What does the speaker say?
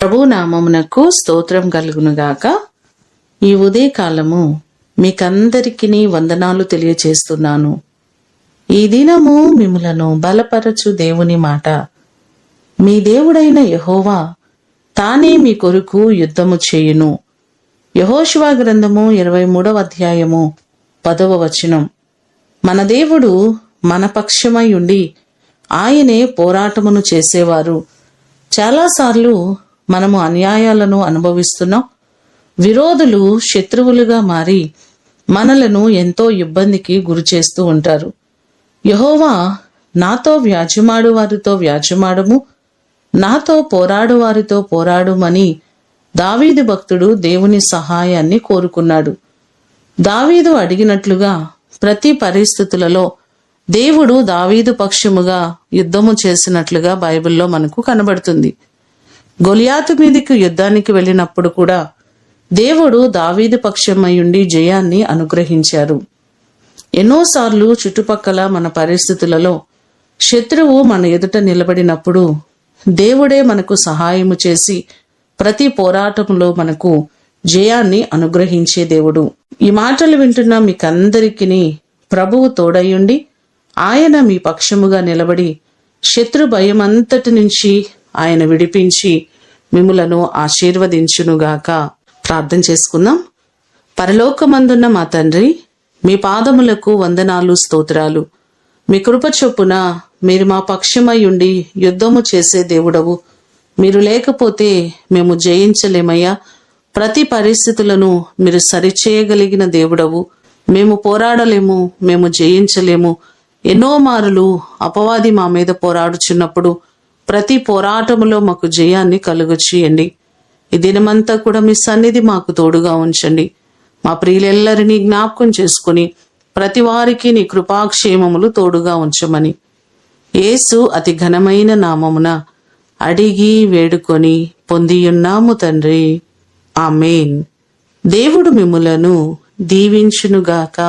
ప్రభు నామమునకు స్తోత్రం కలుగునుగాక. ఈ ఉదయకాలము మీకందరికీ వందనాలు తెలియచేస్తున్నాను. ఈ దినము మిమ్ములను బలపరచు దేవుని మాట. మీ దేవుడైన యెహోవా తానే మీ కొరకు యుద్ధము చేయును. యెహోషువ గ్రంథము 23వ అధ్యాయము 10వ వచనం. మన దేవుడు మన పక్షమై ఉండి ఆయనే పోరాటమును చేసేవారు. చాలాసార్లు మనము అన్యాయాలను అనుభవిస్తున్నాం. విరోధులు శత్రువులుగా మారి మనలను ఎంతో ఇబ్బందికి గురి చేస్తూ ఉంటారు. యెహోవా నాతో వ్యాజ్యమాడు వారితో వ్యాజ్యమాడము, నాతో పోరాడు వారితో పోరాడుమని దావీదు భక్తుడు దేవుని సహాయాన్ని కోరుకున్నాడు. దావీదు అడిగినట్లుగా ప్రతి పరిస్థితులలో దేవుడు దావీదు పక్షముగా యుద్ధము చేసినట్లుగా బైబిల్లో మనకు కనబడుతుంది. గొలియాతు మీదికి యుద్ధానికి వెళ్ళినప్పుడు కూడా దేవుడు దావీదు పక్షమయుండి జయాన్ని అనుగ్రహించారు. ఎన్నోసార్లు చుట్టుపక్కల మన పరిస్థితులలో శత్రువు మన ఎదుట నిలబడినప్పుడు దేవుడే మనకు సహాయము చేసి ప్రతి పోరాటంలో మనకు జయాన్ని అనుగ్రహించే దేవుడు. ఈ మాటలు వింటున్న మీకందరికీ ప్రభువు తోడయుండి ఆయన మీ పక్షముగా నిలబడి శత్రు భయమంతటి నుంచి ఆయన విడిపించి మిమ్ములను ఆశీర్వదించునుగాక. ప్రార్థన చేసుకుందాం. పరలోకమందున్న మా తండ్రి, మీ పాదములకు వందనాలు, స్తోత్రాలు. మీ కృప చొప్పున మీరు మా పక్షమై ఉండి యుద్ధము చేసే దేవుడవు. మీరు లేకపోతే మేము జయించలేమయ్యా. ప్రతి పరిస్థితులను మీరు సరిచేయగలిగిన దేవుడవు. మేము పోరాడలేము, మేము జయించలేము. ఎన్నో మారులు అపవాది మా మీద పోరాడుచున్నప్పుడు ప్రతి పోరాటములో మాకు జయాన్ని కలుగు చేయండి. ఈ దినమంతా కూడా మీ సన్నిధి మాకు తోడుగా ఉంచండి. మా ప్రియులెల్లరినీ జ్ఞాపకం చేసుకుని ప్రతి వారికి నీ కృపాక్షేమములు తోడుగా ఉంచమని యేసు అతి ఘనమైన నామమున అడిగి వేడుకొని పొందియున్నాము తండ్రి. ఆమేన్. దేవుడు మిమ్ములను దీవించునుగాక.